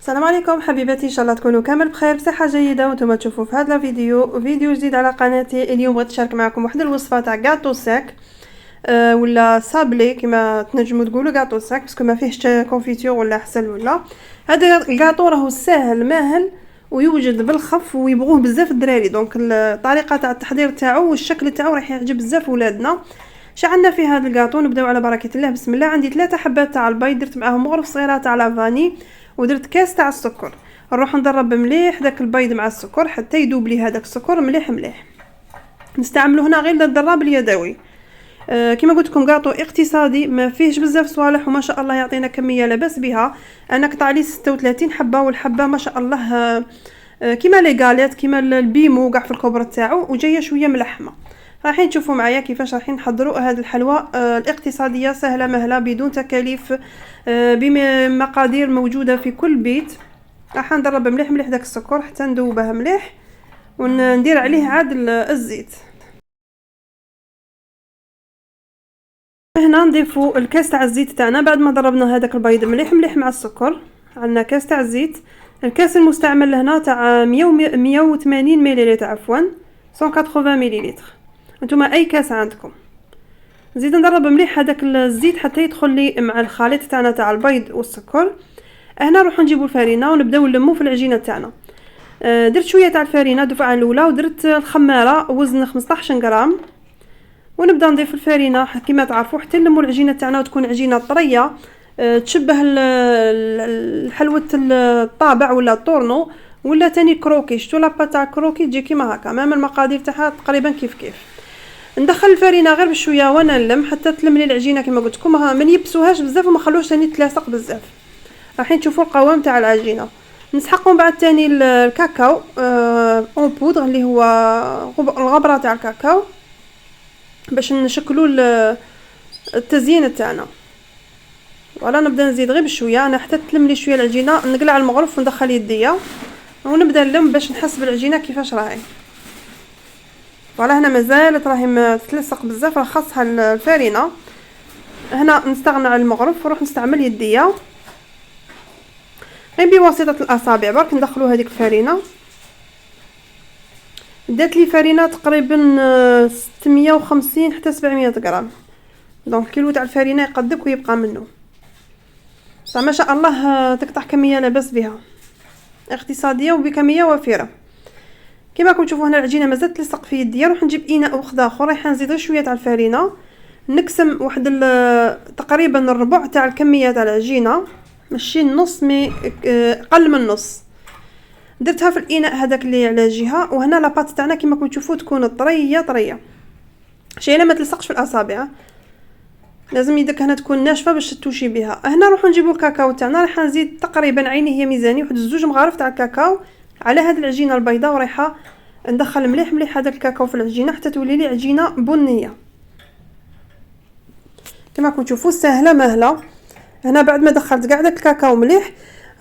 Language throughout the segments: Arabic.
السلام عليكم حبيباتي، ان شاء الله تكونوا كامل بخير بصحه جيده وانتم تشوفوا في هذا فيديو جديد على قناتي. اليوم بغيت نشارك معكم واحد الوصفه تاع غاتو ساك ولا صابلي كما تنجموا تقولوا غاتو ساك باسكو ما فيهش كونفيتور ولا حسل ولا. هذا الغاتو راهو ساهل ماهل ويوجد بالخف ويبغوه بزاف الدراري، دونك الطريقه تاع التحضير تاعو والشكل تاعو راح يعجب بزاف ولادنا. شعلنا في هذا الغاتو، نبداو على بركه الله. بسم الله. عندي 3 حبات تاع البيض، درت معاهم مغرف صغيره تاع لافاني ودرت كاس تاع السكر. نروح نضرب مليح داك البيض مع السكر حتى يذوب لي هذاك السكر مليح. نستعملوا هنا غير الضراب اليدوي. كما قلت لكم غاطو اقتصادي ما فيهش بزاف صوالح وما شاء الله يعطينا كميه لاباس بها. انا قطع لي 36 حبه والحبه ما شاء الله كيما لي غاليت كيما البيمو كاع في الكبر تاعو وجايه شويه ملحمه. رايحين تشوفوا معايا كيفاش رايحين نحضروا هذه الحلوى الاقتصاديه سهله مهله بدون تكاليف، بمقادير موجوده في كل بيت. راح نضرب مليح داك السكر حتى ندوبه مليح وندير عليه عاد الزيت. هنا نضيفوا الكاس تاع الزيت تاعنا بعد ما ضربنا هذاك البيض مليح مع السكر. عندنا كاس تاع الزيت، الكاس المستعمل هنا تاع 180 مليلتر، عفوا 180 مليلتر، نتوما اي كاس عندكم. نزيد نضرب مليح هذاك الزيت حتى يدخل لي مع الخليط تاعنا تاع البيض والسكر. هنا نروح نجيبوا الفرينه ونبداو نلمو في العجينه تاعنا. درت شويه تاع الفرينه الدفعه الاولى ودرت الخماره وزن 15 غرام، ونبدا نضيف الفرينه كما تعرفوا حتى نلمو العجينه تاعنا وتكون عجينه طريه تشبه الحلوه الطابع ولا الطورنو ولا تاني كروكي. شتو لابا تاع كروكي تجي كيما هكا، مام المقادير تاعها تقريبا كيف. ندخل الفرينه غير بشويه وانا نلم حتى تلم لي العجينه كما قلت لكم. ما نيبسوهاش بزاف وما خلوش ثاني تلاصق بزاف. راح تشوفوا القوام تاع العجينه. نسحقوا بعد ثاني الكاكاو اون بودر اللي هو الغبره تاع الكاكاو باش نشكلوا التزيين تاعنا. ولا نبدا نزيد غير بشويه انا حتى تلم لي شويه العجينه. نقلع المغرف وندخل يديا ونبدا نلم باش نحس بالعجينه كيفاش راهي. ولا هنا مازالت راهي ما تتلصق بزاف، راه خاصها الفرينه. هنا نستغنى عن المغرف ونروح نستعمل يديا غير بواسطه الاصابع برك ندخلوا هذيك الفرينه. دات لي فرينه تقريبا 650 حتى 700 غرام، دونك كيلو تاع الفرينه يقدك ويبقى منه. ما شاء الله تقطع كميه لاباس بها اقتصاديه وبكميه وفيره. كما راكم تشوفوا هنا العجينه مازالت تلصق في يدي. نروح نجيب اناء واحد اخر، رايحه نزيد شويه تاع الفرينه، نقسم واحد تقريبا الربع تاع الكميه تاع العجينه، ماشي النص مي اقل من النص. درتها في الاناء هذاك اللي على جهه. وهنا لاباط تاعنا كما راكم تشوفوا تكون طريه شي ما تلصقش في الاصابع، لازم يدك هنا تكون ناشفه باش توشي بها. هنا نروحوا نجيبوا الكاكاو تاعنا، راح نزيد تقريبا عيني هي ميزاني واحد 2 مغارف تاع الكاكاو على هذه العجينه البيضاء، ورايحه ندخل مليح هذا الكاكاو في العجينه حتى تولي لي عجينه بنيه. كما راكم تشوفوا سهله مهله. هنا بعد ما دخلت كاع داك الكاكاو مليح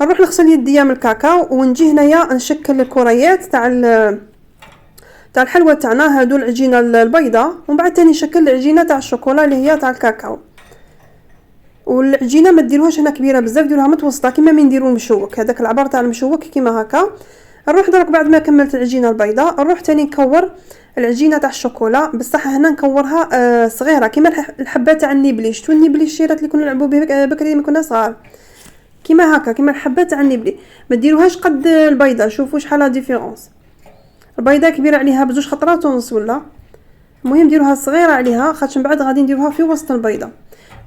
نروح نغسل يديا من الكاكاو ونجي هنايا نشكل الكريات تاع الحلوى تاعنا. هادو العجينه البيضاء ومن بعد ثاني نشكل العجينه تاع الشوكولا اللي هي تاع الكاكاو. والعجينه ما ديروهاش هنا كبيره بزاف، ديروها متوسطه كيما من نديروا المشوك، هذاك العبار تاع المشوك كيما هكا. نروح درك بعد ما كملت العجينه البيضاء نروح ثاني نكور العجينه تاع الشوكولا. بصح هنا نكورها صغيره كيما الحبه تاع النيبلي. شتو النيبلي الشيرات اللي كنا نلعبوا به بكري ما كنا صغار، كيما هكا كيما الحبه تاع النيبلي. ما ديروهاش قد البيضه. شوفوا شحال لا ديفيرونس، البيضه كبيره عليها بزوج خطرات ونص ولا. المهم ديروها صغيره عليها خاطش من بعد غادي نديروها في وسط البيضه.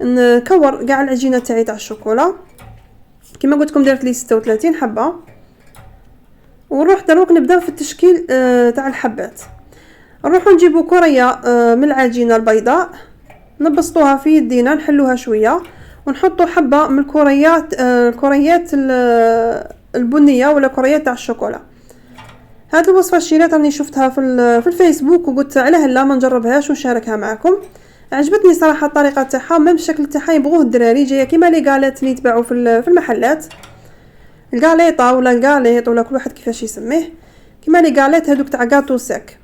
نكور كاع العجينه تاعي تاع الشوكولا كما قلت لكم درت لي 36 حبه. ونروح دروك نبداو في التشكيل تاع الحبات. نروحوا نجيبوا كريه من العجينه البيضاء نبسطوها في يدينا نحلوها شويه ونحطوا حبه من الكريات البنيه ولا كريات تاع الشوكولا. هذه الوصفه شريت راني شفتها في الفيسبوك وقلت علاه لا ما نجربهاش ونشاركها معكم. عجبتني صراحه الطريقه تاعها، ميم الشكل تاعها يبغوه الدراري، جايه كيما لي غاليت اللي يتباعوا في المحلات، الغاليطه ولا الغاليط ولا كل واحد كيفاش يسميه، كيما لي غاليت هذوك تاع غاتو ساك.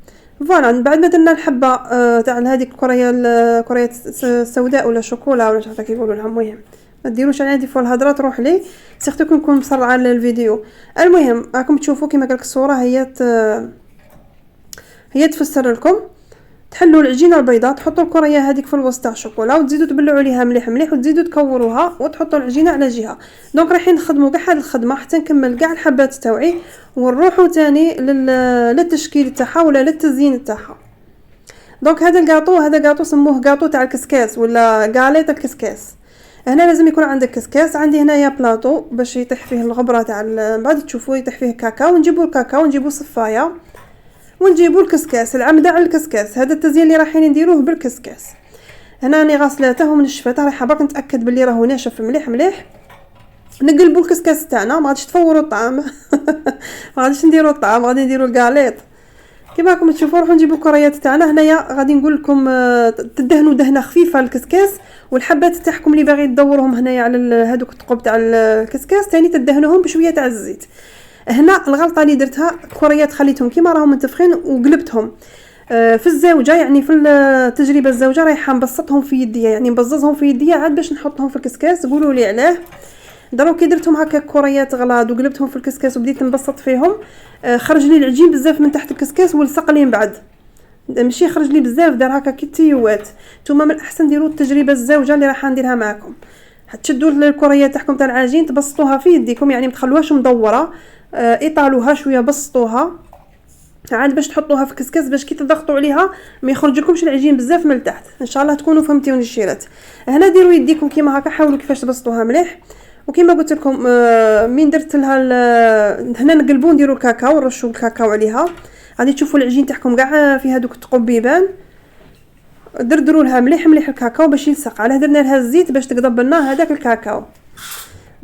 فوالا بعد ما درنا الحبه تاع هذيك الكريات السوداء ولا شوكولا ولا شحال كيقولوا لها، المهم ما ديروش عندي فوق الهضره تروح لي سيرتو كنكون مسرعه الفيديو. المهم راكم تشوفوا كيما قالك الصوره هي تفسر لكم. تحلوا العجينه البيضاء، تحطوا الكريه هذيك في الوسط تاع الشوكولا وتزيدوا تبلعوا عليها مليح مليح وتزيدوا تكوروها وتحطوا العجينه على جهه. دونك رايحين نخدموا كاع هذه الخدمه حتى نكمل كاع الحبات تاوعي ونروحوا تاني للتشكيل تاعها ولا للتزيين تاعها. دونك هذا الكاطو سموه كاطو تاع الكسكاس ولا غاليط الكسكاس. هنا لازم يكون عندك كسكاس. عندي هنايا بلاطو باش يطيح فيه الغبره تاع بعد تشوفوا يطيح فيه كاكاو. نجيبوا الكاكاو ونجيبوا صفايه ونجيبوا الكسكاس العمده على الكسكاس. هذا التزيين اللي رايحين نديروه بالكسكاس. هنا راني غاسلاته ومنشفاته، رايحه برك نتاكد بلي راهو ناشف مليح مليح. نقلبوا الكسكاس تاعنا، ما غاديش تفوروا الطعام ما غاديش نديروا الطعام، غادي نديروا الكاليط كيما راكم تشوفوا. نروحوا نجيبوا الكريات تاعنا. هنايا غادي نقول لكم تدهنوا دهنه خفيفه الكسكاس، والحبات تاعكم اللي باغي تدورهم هنايا على هذوك الثقوب تاع الكسكاس ثاني تدهنوهم بشويه تاع الزيت. هنا الغلطه اللي درتها الكريات خليتهم كيما راهم منتفخين وقلبتهم في الزوجه، يعني في التجربه الزوجه رايحه نبسطهم في يديا، يعني نبززهم في يديا عاد باش نحطهم في الكسكاس. قولوا لي علاه. دروك كي درتهم هكا كريات غلاض وقلبتهم في الكسكاس وبديت نبسط فيهم، خرج لي العجين بزاف من تحت الكسكاس ولصق لي من بعد، ماشي خرج لي بزاف، دار هكا كي تيوات. نتوما من الاحسن ديروا التجربه الزوجه اللي راح نديرها معكم. تشدوا الكريات تاعكم تاع العجين تبسطوها في يديكم، يعني ما تخلوهاش مدوره، اطالوها شويه بسطوها عاد باش تحطوها في الكسكاس باش كي تضغطوا عليها ما يخرج لكمش العجين بزاف من التحت. ان شاء الله تكونوا فهمتوني الشيرات. هنا ديروا يديكم كيما هكا، حاولوا كيفاش تبسطوها مليح. وكيما قلت لكم مين درت لها هنا نقلبوا نديروا الكاكاو ونرشوا الكاكاو عليها. غادي تشوفوا العجين تاعكم كاع في هذوك الثقوب يبان. دردروا لها مليح مليح الكاكاو باش يلصق. علاه درنا لها الزيت باش تقضب لنا هذاك الكاكاو.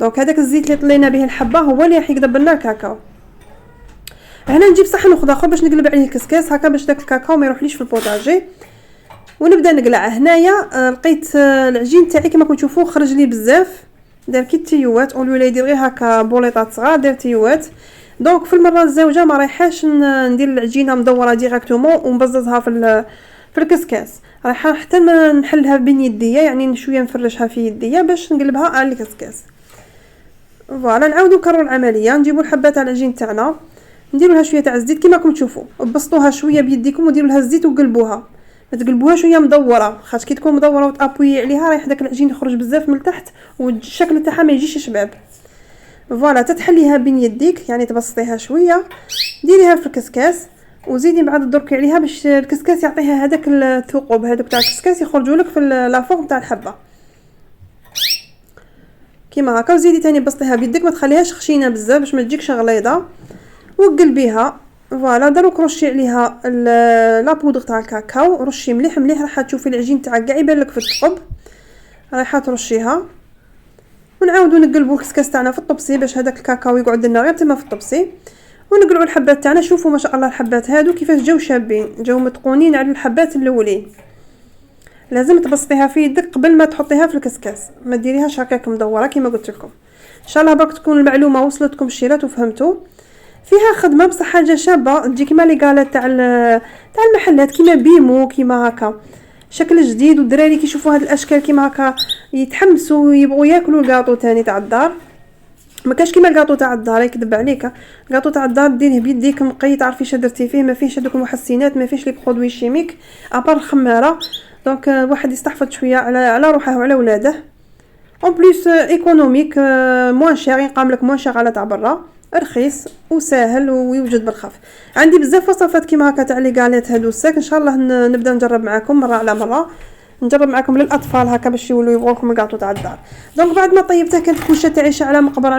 دونك هذاك الزيت اللي طلينا به الحبه هو اللي راح يقضب لنا الكاكاو. هنا نجيب صحن اخر باش نقلب عليه الكسكاس هكا باش داك الكاكاو ما يروحليش في البوطاجي ونبدا نقلع. هنايا لقيت العجين تاعي كما كنتم تشوفوا خرج لي بزاف، دار كي تيوات اولو لا يدير غير هكا بوليطات صغار دار تيوات. دونك في المره الزوجه ما رايحاش ندير العجينه مدوره ديريكتومون ونبززها في الكسكاس، رايحه حتى نحلها بين يديا، يعني شويه نفرشها في يديا باش نقلبها على الكسكاس. فوالا نعاودو نكرروا العمليه. نجيبوا الحبات تاع العجين تاعنا نديروا لها شويه تاع الزيت كيما راكم تشوفوا، بسطوها شويه بيديكم وديروا لها الزيت وقلبوها، ما تقلبوها شويه مدوره، خاطر كي تكون مدوره وتابوي عليها رايح داك العجين يخرج بزاف من تحت والشكل تاعها ما يجيش شباب. فوالا تتحليها بين يديك، يعني تبسطيها شويه ديريها في الكسكاس وزيدي بعد دركي عليها باش الكسكاس يعطيها هذاك الثقوب هذوك تاع الكسكاس يخرجوا لك في لافورم تاع الحبه كيما هكا. وزيدي تاني بسطيها بيدك، ما تخليهاش خشينه بزاف باش ما تجيكش غليظه وقلبيها. فوالا دروك رشي عليها لا بودغ تاع الكاكاو، رشي مليح مليح راح تشوفي العجين تاعك كاع يبان لك في الثقب، رايحه ترشيها. ونعاودو نقلبوا الكسكاس تاعنا في الطبسي باش هذاك الكاكاو يقعد لنا غير تما في الطبسي. ونقلعوا الحبات تاعنا. شوفوا ما شاء الله الحبات هادو كيفاش جاو شابين، جاو متقونين على الحبات الاولين. لازم تبسطيها في يدك قبل ما تحطيها في الكسكاس، ما ديريهاش هكاك مدوره كما قلت لكم. ان شاء الله برك تكون المعلومه وصلتكم الشيرات وفهمتوا. فيها خدمه بصح حاجه شابه، تجي كيما لي قالت تاع المحلات كيما بيمو كيما هكا، شكل جديد. والدراري كيشوفوا هاد الاشكال كيما هكا يتحمسوا ويبغوا ياكلوا الكاطو تاني تاع الدار. ما كاش كيما الكاطو تاع الدار يكذب عليك، الكاطو تاع الدار ديريه بيديك نقي، تعرفي اش درتي فيه، ما فيهش هذوك المحسنات، ما فيهش لي برودوي شيميك ابار الخماره. دونك واحد يستحفظ شويه على روحه وعلى ولاده. اون بليس ايكونوميك موان شير، ينقام لك موان شير على تاع برا، رخيص وسهل ويوجد بالخف. عندي بزاف وصفات كيما هكا تاع لي غاليت هادو الساك، ان شاء الله نبدا نجرب معكم مره على مره، نجرب معكم للاطفال هكا باش يولوا يبغوكم الكاطو تاع الدار. دونك بعد ما طيبته كانت الكوشه تاعي على مقبل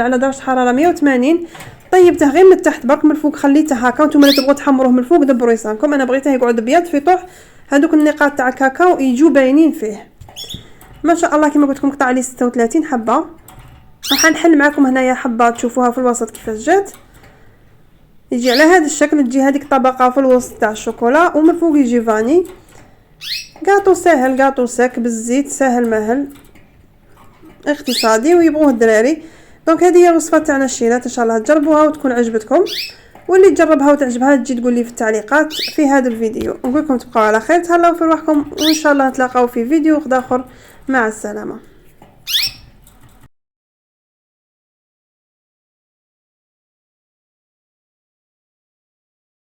على درجه حراره 180. طيبته غير من التحت برك، من الفوق خليته هكا. نتوما اللي تبغوا تحمروه من الفوق دبروا يسانكم، انا بغيته يقعد ابيض في طوح هذوك النقاط تاع الكاكاو يجوا باينين فيه. ما شاء الله كما قلت لكم قطع لي 36 حبه. راح نحل معكم هنايا حبه تشوفوها في الوسط كيفاش جات، يجي على هذا الشكل، تجي هذيك طبقه في الوسط تاع الشوكولا ومن فوق يجي فاني. كاطو ساهل، كاطو ساك بالزيت، ساهل ماهل اقتصادي ويبغوه الدراري. دونك هذه هي الوصفه تاعنا الشيرات، ان شاء الله تجربوها وتكون عجبتكم، واللي تجربها وتعجبها تجي تقول لي في التعليقات في هذا الفيديو. نقول لكم تبقوا على خير، تهلاو في روحكم، وان شاء الله نتلاقاو في فيديو اخر. مع السلامه.